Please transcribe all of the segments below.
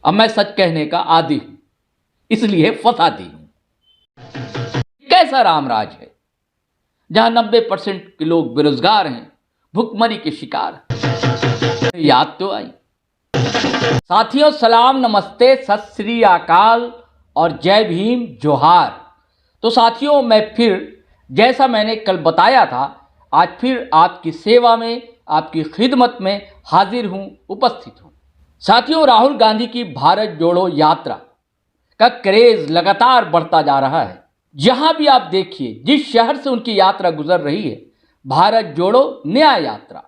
अब मैं सच कहने का आदी हूं, इसलिए फसाती हूं। कैसा रामराज है जहां 90% के लोग बेरोजगार हैं, भुखमरी के शिकार। याद तो आई। साथियों, सलाम, नमस्ते, सत श्री अकाल और जय भीम, जोहार। तो साथियों, मैं फिर जैसा मैंने कल बताया था, आज फिर आपकी सेवा में, आपकी खिदमत में हाजिर हूं, उपस्थित हूं। साथियों, राहुल गांधी की भारत जोड़ो यात्रा का क्रेज लगातार बढ़ता जा रहा है। जहां भी आप देखिए, जिस शहर से उनकी यात्रा गुजर रही है, भारत जोड़ो न्याय यात्रा,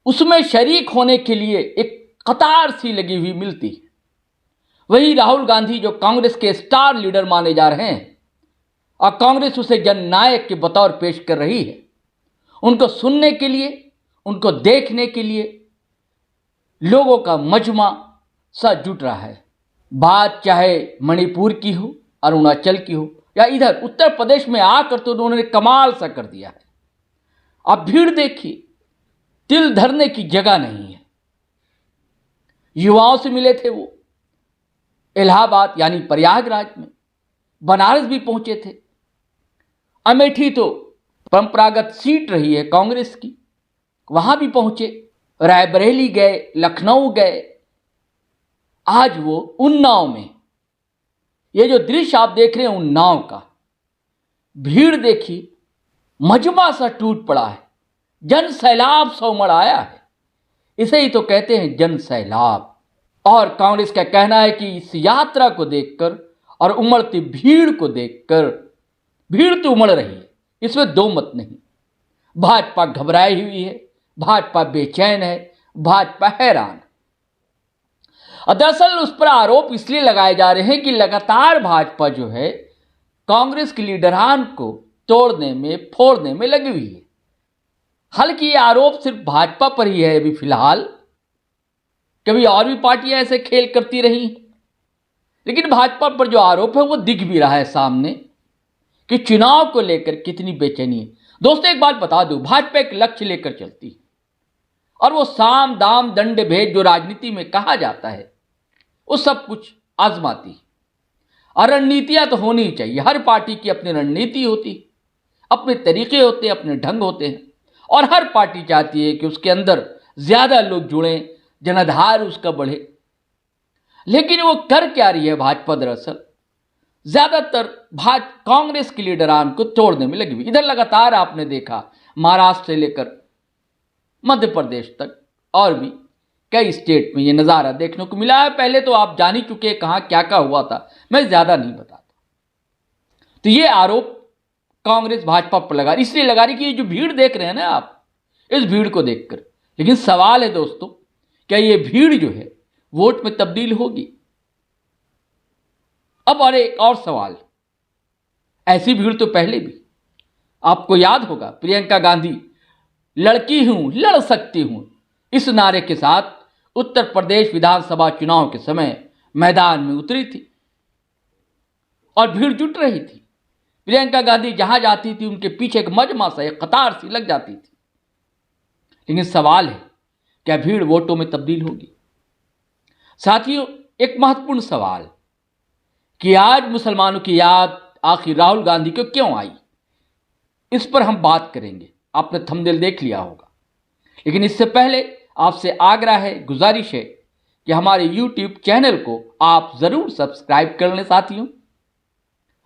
उसमें शरीक होने के लिए एक कतार सी लगी हुई मिलती है। वही राहुल गांधी जो कांग्रेस के स्टार लीडर माने जा रहे हैं और कांग्रेस उसे जननायक के बतौर पेश कर रही है, उनको सुनने के लिए, उनको देखने के लिए लोगों का मजमा सा जुट रहा है। बात चाहे मणिपुर की हो, अरुणाचल की हो या इधर उत्तर प्रदेश में आकर तो उन्होंने कमाल सा कर दिया है। अब भीड़ देखिए, तिल धरने की जगह नहीं है। युवाओं से मिले थे वो इलाहाबाद यानी प्रयागराज में, बनारस भी पहुंचे थे। अमेठी तो परंपरागत सीट रही है कांग्रेस की, वहां भी पहुंचे। रायबरेली गए, लखनऊ गए। आज वो उन्नाव में, ये जो दृश्य आप देख रहे हैं उन्नाव का, भीड़ देखिए, मजमा सा टूट पड़ा है। जन सैलाब सा उमड़ आया है। इसे ही तो कहते हैं जन सैलाब। और कांग्रेस का कहना है कि इस यात्रा को देखकर और उमड़ती भीड़ को देखकर, भीड़ तो उमड़ रही है, इसमें दो मत नहीं। भाजपा घबराई हुई है, भाजपा बेचैन है, भाजपा हैरान। दरअसल उस पर आरोप इसलिए लगाए जा रहे हैं कि लगातार भाजपा जो है कांग्रेस के लीडरान को तोड़ने में, फोड़ने में लगी हुई है। हालांकि ये आरोप सिर्फ भाजपा पर ही है अभी फिलहाल, कभी और भी पार्टियां ऐसे खेल करती रही, लेकिन भाजपा पर जो आरोप है वो दिख भी रहा है सामने कि चुनाव को लेकर कितनी बेचैनी है। दोस्तों, एक बात बता दूं, भाजपा एक लक्ष्य लेकर चलती है और वो साम दाम दंड भेद जो राजनीति में कहा जाता है वो सब कुछ आजमाती है। और रणनीतियां तो होनी ही चाहिए। हर पार्टी की अपनी रणनीति होती है, अपने तरीके होते हैं, अपने ढंग होते हैं, और हर पार्टी चाहती है कि उसके अंदर ज्यादा लोग जुड़ें, जनाधार उसका बढ़े। लेकिन वो कर क्या रही है भाजपा? दरअसल ज्यादातर कांग्रेस के लीडरान को तोड़ने में लगी हुई। इधर लगातार आपने देखा, महाराष्ट्र से लेकर मध्य प्रदेश तक और भी कई स्टेट में ये नज़ारा देखने को मिला है। पहले तो आप जान ही चुके कहाँ क्या क्या हुआ था, मैं ज़्यादा नहीं बताता। तो ये आरोप कांग्रेस भाजपा पर लगा, इसलिए लगा रही कि ये जो भीड़ देख रहे हैं ना आप, इस भीड़ को देखकर। लेकिन सवाल है दोस्तों, क्या ये भीड़ जो है वोट में तब्दील होगी? अब और एक और सवाल, ऐसी भीड़ तो पहले भी आपको याद होगा, प्रियंका गांधी लड़की हूं, लड़ सकती हूं, इस नारे के साथ उत्तर प्रदेश विधानसभा चुनाव के समय मैदान में उतरी थी और भीड़ जुट रही थी। प्रियंका गांधी जहां जाती थी उनके पीछे एक मजमा सा, एक कतार सी लग जाती थी। लेकिन सवाल है, क्या भीड़ वोटों में तब्दील होगी? साथियों, एक महत्वपूर्ण सवाल कि आज मुसलमानों की याद आखिर राहुल गांधी को क्यों आई, इस पर हम बात करेंगे। आपने थंबनेल देख लिया होगा, लेकिन इससे पहले आपसे आग्रह है, गुजारिश है कि हमारे YouTube चैनल को आप जरूर सब्सक्राइब कर लें साथियों।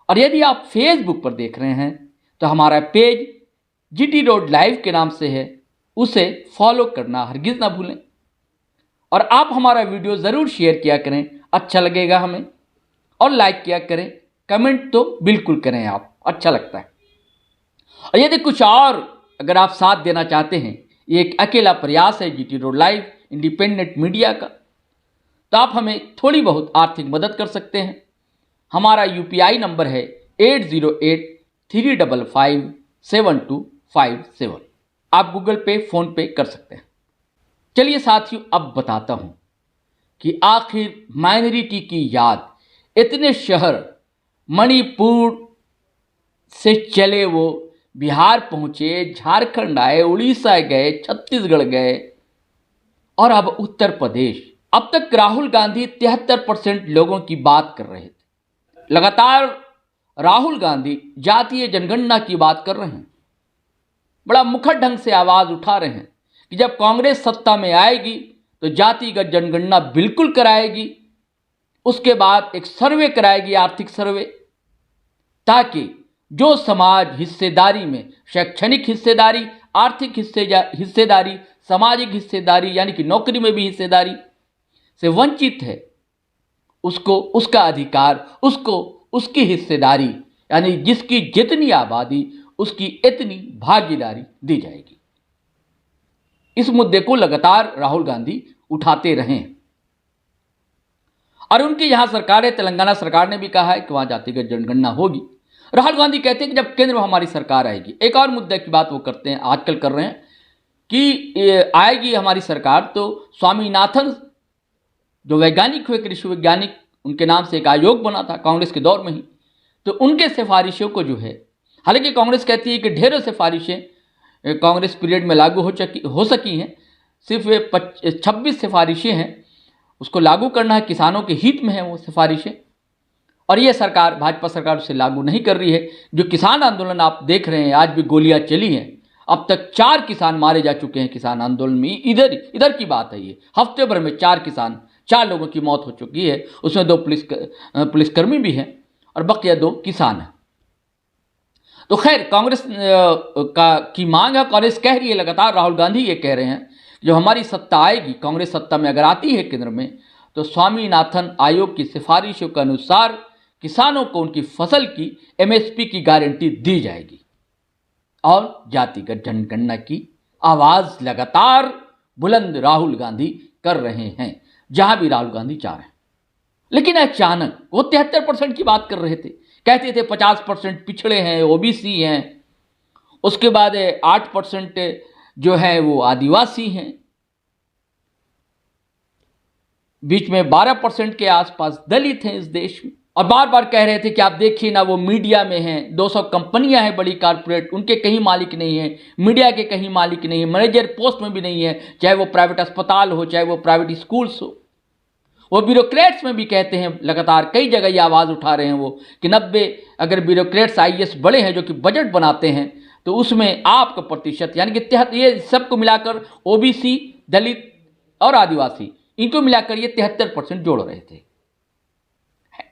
और यदि आप फेसबुक पर देख रहे हैं तो हमारा पेज GT रोड लाइव के नाम से है, उसे फॉलो करना हरगिज ना भूलें। और आप हमारा वीडियो जरूर शेयर किया करें, अच्छा लगेगा हमें, और लाइक किया करें, कमेंट तो बिल्कुल करें आप, अच्छा लगता है। और यदि कुछ और अगर आप साथ देना चाहते हैं, ये एक अकेला प्रयास है GT road live independent media का, तो आप हमें थोड़ी बहुत आर्थिक मदद कर सकते हैं। हमारा UPI नंबर है 8083557257। आप गूगल पे, फोन पे कर सकते हैं। चलिए साथियों, अब बताता हूं कि आखिर माइनॉरिटी की याद, इतने शहर मणिपुर से चले वो बिहार पहुंचे, झारखंड आए, उड़ीसा गए, छत्तीसगढ़ गए और अब उत्तर प्रदेश, अब तक राहुल गांधी 73% लोगों की बात कर रहे थे। लगातार राहुल गांधी जातीय जनगणना की बात कर रहे हैं, बड़ा मुखर ढंग से आवाज उठा रहे हैं कि जब कांग्रेस सत्ता में आएगी तो जातिगत जनगणना बिल्कुल कराएगी, उसके बाद एक सर्वे कराएगी, आर्थिक सर्वे, ताकि जो समाज हिस्सेदारी में शैक्षणिक हिस्सेदारी, आर्थिक हिस्सेदारी, सामाजिक हिस्सेदारी यानी कि नौकरी में भी हिस्सेदारी से वंचित है, उसको उसका अधिकार, उसको उसकी हिस्सेदारी यानी जिसकी जितनी आबादी उसकी इतनी भागीदारी दी जाएगी। इस मुद्दे को लगातार राहुल गांधी उठाते रहे हैं और उनकी यहां सरकार है, तेलंगाना सरकार ने भी कहा है कि वहां जातिगत जनगणना होगी। राहुल गांधी कहते हैं कि जब केंद्र में हमारी सरकार आएगी, एक और मुद्दे की बात वो करते हैं, आजकल कर रहे हैं कि आएगी हमारी सरकार तो स्वामीनाथन जो वैज्ञानिक हुए, कृषि वैज्ञानिक, उनके नाम से एक आयोग बना था कांग्रेस के दौर में ही, तो उनके सिफारिशों को जो है, हालांकि कांग्रेस कहती है कि ढेरों सिफारिशें कांग्रेस पीरियड में लागू हो सकी हैं, सिर्फ 26 सिफारिशें हैं, उसको लागू करना है, किसानों के हित में है वो सिफारिशें, और ये सरकार, भाजपा सरकार उसे लागू नहीं कर रही है। जो किसान आंदोलन आप देख रहे हैं, आज भी गोलियां चली हैं, अब तक 4 किसान मारे जा चुके हैं किसान आंदोलन में। इधर की बात है, ये हफ्ते भर में 4 लोगों की मौत हो चुकी है, उसमें 2 पुलिसकर्मी भी हैं और बकिया 2 किसान हैं। तो खैर, कांग्रेस की मांग है, कांग्रेस कह रही है लगातार, राहुल गांधी ये कह रहे हैं जब हमारी सत्ता आएगी, कांग्रेस सत्ता में अगर आती है केंद्र में, तो स्वामीनाथन आयोग की सिफारिशों के अनुसार किसानों को उनकी फसल की MSP की गारंटी दी जाएगी और जातिगत जनगणना की आवाज लगातार बुलंद राहुल गांधी कर रहे हैं, जहां भी राहुल गांधी जा रहे हैं। लेकिन अचानक वो 73% की बात कर रहे थे, कहते थे 50% पिछड़े हैं, OBC हैं, उसके बाद 8% जो है वो आदिवासी हैं, बीच में 12% के आसपास दलित हैं इस देश में, और बार बार कह रहे थे कि आप देखिए ना, वो मीडिया में हैं, 200 कंपनियां हैं बड़ी कारपोरेट, उनके कहीं मालिक नहीं है, मीडिया के कहीं मालिक नहीं है, मैनेजर पोस्ट में भी नहीं है, चाहे वो प्राइवेट अस्पताल हो, चाहे वो प्राइवेट स्कूल्स हो। वो ब्यूरोक्रेट्स में भी कहते हैं, लगातार कई जगह ये आवाज़ उठा रहे हैं वो कि 90 अगर ब्यूरोक्रेट्स IAS बड़े हैं जो कि बजट बनाते हैं, तो उसमें आपका प्रतिशत यानी कि ये सबको मिलाकर OBC, दलित और आदिवासी, इनको मिलाकर ये 73% जोड़ रहे थे।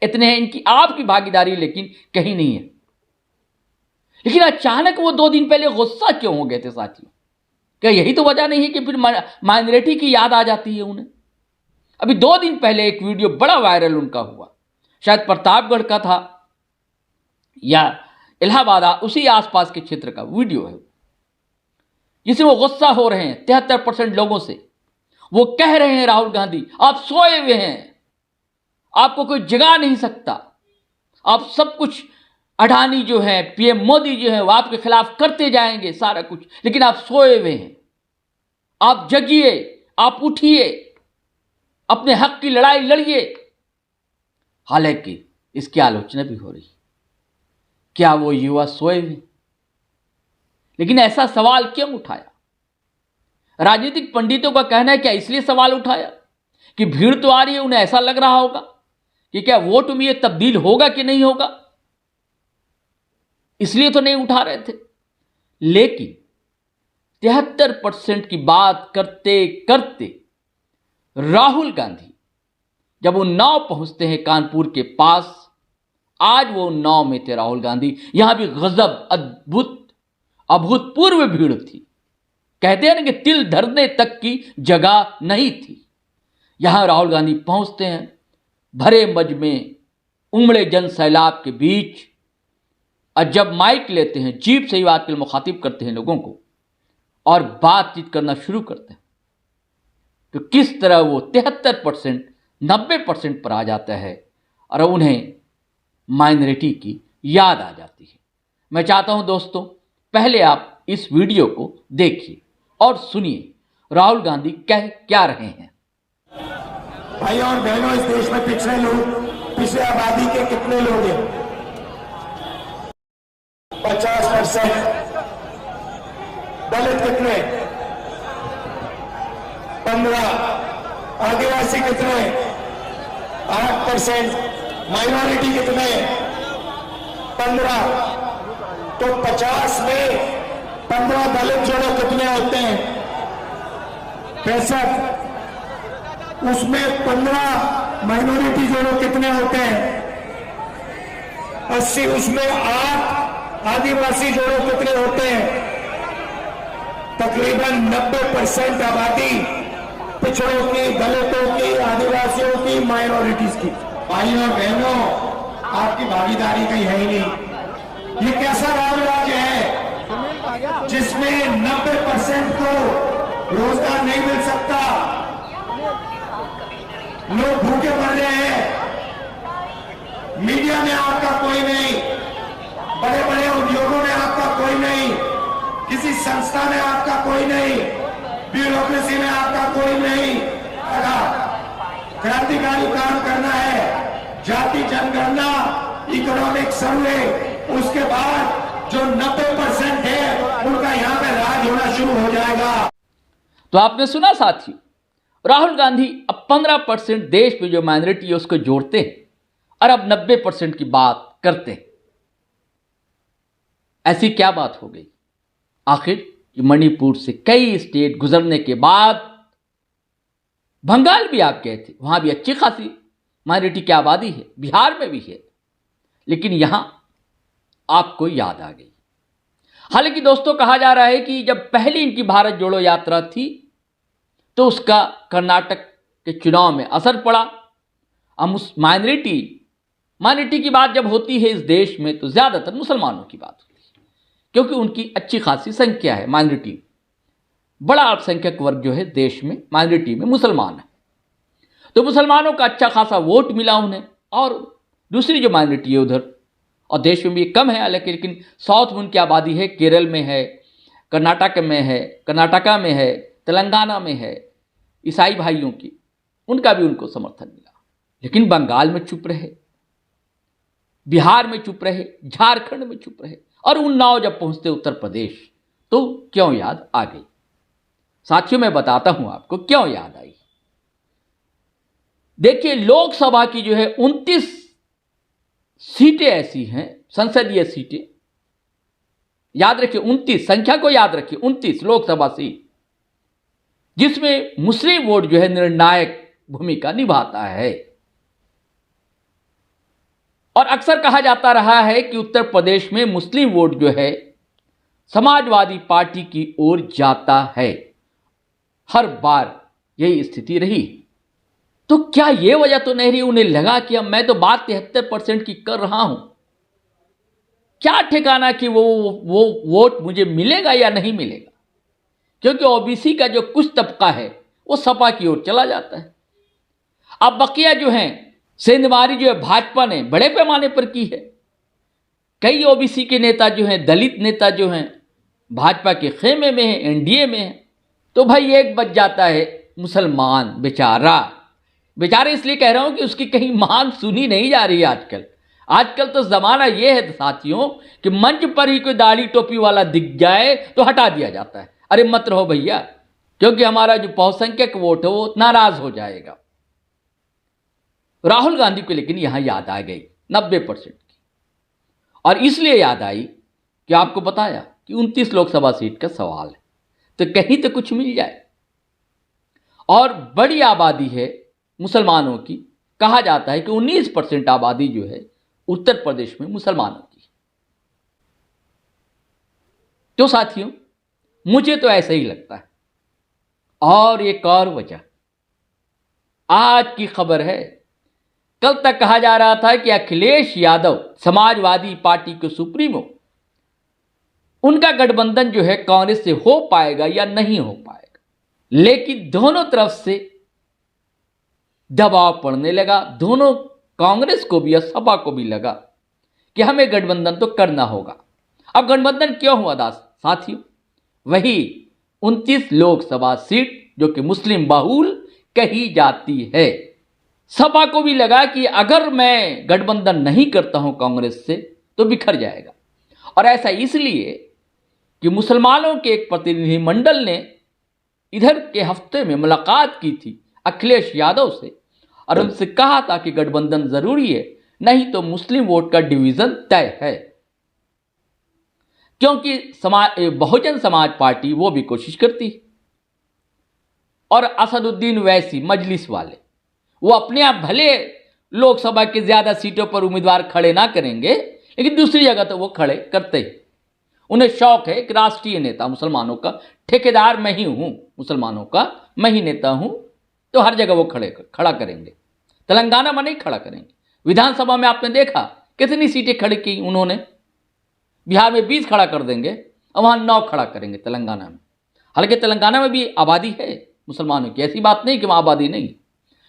इतने हैं इनकी आपकी भागीदारी, लेकिन कहीं नहीं है। लेकिन अचानक वो 2 दिन पहले गुस्सा क्यों हो गए थे साथियों? क्या यही तो वजह नहीं है कि फिर माइनॉरिटी की याद आ जाती है उन्हें? अभी 2 दिन पहले एक वीडियो बड़ा वायरल उनका हुआ, शायद प्रतापगढ़ का था या इलाहाबाद, उसी आसपास के क्षेत्र का वीडियो है, जिसमें वो गुस्सा हो रहे हैं 73% लोगों से। वो कह रहे हैं राहुल गांधी, आप सोए हुए हैं, आपको कोई जगा नहीं सकता, आप सब कुछ, अडानी जो है, PM मोदी जो है, वो आपके खिलाफ करते जाएंगे सारा कुछ, लेकिन आप सोए हुए हैं, आप जगिए, आप उठिए, अपने हक की लड़ाई लड़िए। हालांकि इसकी आलोचना भी हो रही, क्या वो युवा सोए हुए? लेकिन ऐसा सवाल क्यों उठाया? राजनीतिक पंडितों का कहना है क्या इसलिए सवाल उठाया कि भीड़ तो आ रही है, उन्हें ऐसा लग रहा होगा कि क्या वोट में ये तब्दील होगा कि नहीं होगा, इसलिए तो नहीं उठा रहे थे। लेकिन 73% की बात करते करते राहुल गांधी जब उन्नाव पहुंचते हैं कानपुर के पास, आज वो उन्नाव में थे राहुल गांधी, यहां भी गजब, अभूतपूर्व भीड़ थी। कहते हैं ना कि तिल धरने तक की जगह नहीं थी। यहां राहुल गांधी पहुंचते हैं भरे मजमे, उमड़े जन सैलाब के बीच, और जब माइक लेते हैं, जीप से ही बात के मुखातिब करते हैं लोगों को और बातचीत करना शुरू करते हैं, तो किस तरह वो 73%, 90% पर आ जाता है और उन्हें माइनॉरिटी की याद आ जाती है। मैं चाहता हूं दोस्तों, पहले आप इस वीडियो को देखिए और सुनिए राहुल गांधी कह क्या रहे हैं। भाइयों और बहनों, इस देश में पिछड़े लोग, पिछड़े आबादी के कितने लोग हैं? 50%। दलित कितने? 15। आदिवासी कितने? 8%। माइनॉरिटी कितने? 15। तो 50 में 15 दलित जोड़े कितने होते हैं? 65। उसमें 15 माइनॉरिटी जोड़े कितने होते हैं? 80। उसमें 8 आदिवासी जोड़े कितने होते हैं? तकरीबन 90% आबादी पिछड़ों की, दलितों की, आदिवासियों की, माइनॉरिटीज की। भाइयों और बहनों, आपकी भागीदारी कहीं है ही नहीं। ये कैसा राज राज्य है जिसमें 90% को रोजगार नहीं मिल सकता, लोग भूखे मर रहे हैं, मीडिया में आपका कोई नहीं, बड़े बड़े उद्योगों में आपका कोई नहीं, किसी संस्था में आपका कोई नहीं, ब्यूरोक्रेसी में आपका कोई नहीं। अगर क्रांतिकारी काम करना है, जाति जनगणना, इकोनॉमिक सर्वे, उसके बाद जो 90% है उनका यहां पे राज होना शुरू हो जाएगा। तो आपने सुना साथी, राहुल गांधी अब 15% देश में जो माइनॉरिटी है उसको जोड़ते हैं और अब 90% की बात करते हैं। ऐसी क्या बात हो गई? आखिर मणिपुर से कई स्टेट गुजरने के बाद बंगाल भी आप गए थे, वहां भी अच्छी खासी माइनॉरिटी की आबादी है, बिहार में भी है, लेकिन यहां आपको याद आ गई। हालांकि दोस्तों कहा जा रहा है कि जब पहली इनकी भारत जोड़ो यात्रा थी तो उसका कर्नाटक के चुनाव में असर पड़ा। अब उस माइनॉरिटी की बात जब होती है इस देश में तो ज्यादातर मुसलमानों की बात होती है, क्योंकि उनकी अच्छी खासी संख्या है। माइनॉरिटी, बड़ा अल्पसंख्यक वर्ग जो है देश में माइनॉरिटी में मुसलमान है, तो मुसलमानों का अच्छा खासा वोट मिला उन्हें। और दूसरी जो माइनॉरिटी है उधर, और देश में भी कम है लेकिन साउथ में उनकी आबादी है, केरल में है, कर्नाटका में है, तेलंगाना में है, ईसाई भाइयों की, उनका भी उनको समर्थन मिला। लेकिन बंगाल में चुप रहे, बिहार में चुप रहे, झारखंड में चुप रहे, और उन्नाव जब पहुंचते उत्तर प्रदेश तो क्यों याद आ गई? साथियों मैं बताता हूं आपको क्यों याद आई। देखिए, लोकसभा की जो है 29 सीटें ऐसी हैं, संसदीय सीटें, याद रखिए 29, संख्या को याद रखिए, 29 लोकसभा सीट, जिसमें मुस्लिम वोट जो है निर्णायक भूमिका निभाता है। और अक्सर कहा जाता रहा है कि उत्तर प्रदेश में मुस्लिम वोट जो है समाजवादी पार्टी की ओर जाता है, हर बार यही स्थिति रही। तो क्या यह वजह तो नहीं रही उन्हें लगा कि अब मैं तो बात 73% की कर रहा हूं, क्या ठिकाना कि वो वोट मुझे मिलेगा या नहीं मिलेगा, क्योंकि ओबीसी का जो कुछ तबका है वो सपा की ओर चला जाता है। अब बकिया जो हैं, सेंधमारी जो है भाजपा ने बड़े पैमाने पर की है, कई ओबीसी के नेता जो हैं, दलित नेता जो हैं भाजपा के खेमे में हैं, एनडीए में हैं। तो भाई एक बच जाता है मुसलमान बेचारे इसलिए कह रहा हूं कि उसकी कहीं मांग सुनी नहीं जा रही है आजकल तो जमाना यह है साथियों कि मंच पर ही कोई दाढ़ी टोपी वाला दिख जाए तो हटा दिया जाता है। अरे मत रहो भैया, क्योंकि हमारा जो बहुसंख्यक वोट है वो नाराज हो जाएगा। राहुल गांधी को लेकिन यहां याद आ गई 90% की, और इसलिए याद आई कि आपको बताया कि 29 लोकसभा सीट का सवाल है, तो कहीं तो कुछ मिल जाए। और बड़ी आबादी है मुसलमानों की, कहा जाता है कि 19% आबादी जो है उत्तर प्रदेश में मुसलमानों की। तो साथियों मुझे तो ऐसा ही लगता है। और एक और वजह आज की खबर है, कल तक कहा जा रहा था कि अखिलेश यादव समाजवादी पार्टी के सुप्रीमो, उनका गठबंधन जो है कांग्रेस से हो पाएगा या नहीं हो पाएगा, लेकिन दोनों तरफ से दबाव पड़ने लगा, दोनों कांग्रेस को भी और सपा को भी लगा कि हमें गठबंधन तो करना होगा। अब गठबंधन क्यों हुआ साथियों? वही 29 लोकसभा सीट जो कि मुस्लिम बहुल कही जाती है। सपा को भी लगा कि अगर मैं गठबंधन नहीं करता हूं कांग्रेस से तो बिखर जाएगा, और ऐसा इसलिए कि मुसलमानों के एक प्रतिनिधिमंडल ने इधर के हफ्ते में मुलाकात की थी अखिलेश यादव से और उनसे कहा था कि गठबंधन जरूरी है, नहीं तो मुस्लिम वोट का डिवीजन तय है। क्योंकि बहुजन समाज पार्टी वो भी कोशिश करती है और असदुद्दीन वैसी मजलिस वाले वो अपने आप भले लोकसभा की ज्यादा सीटों पर उम्मीदवार खड़े ना करेंगे, लेकिन दूसरी जगह तो वो खड़े करते ही। उन्हें शौक है कि राष्ट्रीय नेता मुसलमानों का ठेकेदार मैं ही हूं, मुसलमानों का मैं ही नेता हूं, तो हर जगह वो खड़ा करेंगे। तेलंगाना में नहीं खड़ा करेंगे। विधानसभा में आपने देखा कितनी सीटें खड़ी की उन्होंने। बिहार में 20 खड़ा कर देंगे और वहां 9 खड़ा करेंगे तेलंगाना में। हालांकि तेलंगाना में भी आबादी है मुसलमानों की, ऐसी बात नहीं कि वहां आबादी नहीं,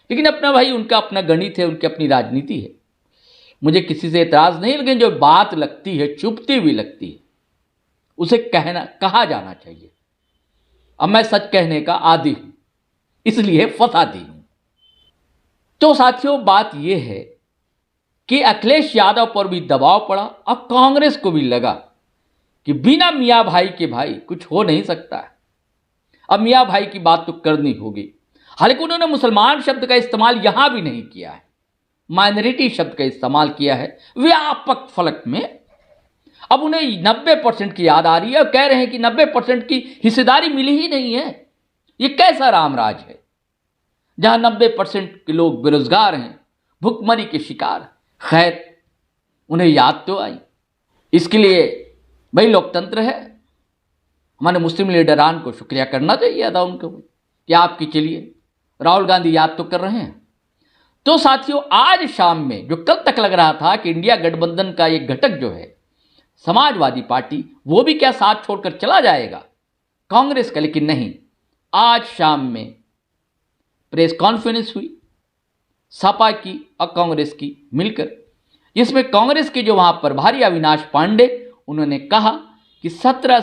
लेकिन अपना भाई उनका अपना गणित है, उनकी अपनी राजनीति है। मुझे किसी से एतराज नहीं, लेकिन जो बात लगती है, चुभती हुई लगती है, उसे कहा जाना चाहिए। अब मैं सच कहने का आदी हूं, इसलिए फसादी हूं। तो साथियों, बात यह है कि अखिलेश यादव पर भी दबाव पड़ा और कांग्रेस को भी लगा कि बिना मियां भाई के भाई कुछ हो नहीं सकता है। अब मियां भाई की बात तो करनी होगी। हालांकि उन्होंने मुसलमान शब्द का इस्तेमाल यहां भी नहीं किया है, माइनॉरिटी शब्द का इस्तेमाल किया है व्यापक फलक में। अब उन्हें 90% की याद आ रही है और कह रहे हैं कि 90% की हिस्सेदारी मिली ही नहीं है। ये कैसा रामराज है जहां 90% के लोग बेरोजगार हैं, भुखमरी के शिकार। खैर, उन्हें याद तो आई। इसके लिए भाई लोकतंत्र है, हमारे मुस्लिम लीडरान को शुक्रिया करना चाहिए था उनको कि आपकी चलिए राहुल गांधी याद तो कर रहे हैं। तो साथियों, आज शाम में जो कल तक लग रहा था कि इंडिया गठबंधन का एक घटक जो है समाजवादी पार्टी, वो भी क्या साथ छोड़कर चला जाएगा कांग्रेस का, लेकिन नहीं। आज शाम में प्रेस कॉन्फ्रेंस हुई सपा की और कांग्रेस की मिलकर, जिसमें कांग्रेस के जो वहां प्रभारी अविनाश पांडे, उन्होंने कहा कि 17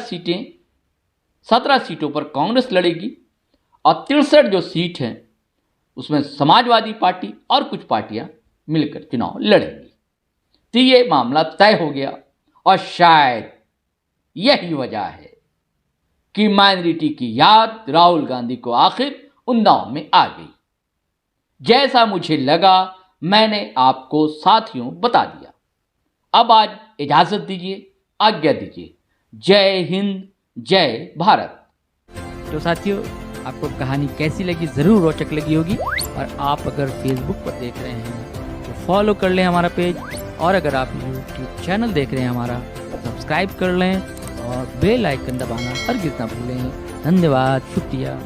सीटों पर कांग्रेस लड़ेगी और 63 जो सीट हैं उसमें समाजवादी पार्टी और कुछ पार्टियां मिलकर चुनाव लड़ेंगी। तो ये मामला तय हो गया और शायद यही वजह है कि माइनॉरिटी की याद राहुल गांधी को आखिर उन्नाव में आ गई। जैसा मुझे लगा मैंने आपको साथियों बता दिया। अब आज इजाजत दीजिए, आज्ञा दीजिए। जय हिंद, जय भारत। तो साथियों, आपको कहानी कैसी लगी, ज़रूर रोचक लगी होगी। और आप अगर फेसबुक पर देख रहे हैं तो फॉलो कर लें हमारा पेज, और अगर आप यूट्यूब चैनल देख रहे हैं हमारा, सब्सक्राइब कर लें और बेल आइकन दबाना हरगिज़ ना भूलें। धन्यवाद, शुक्रिया।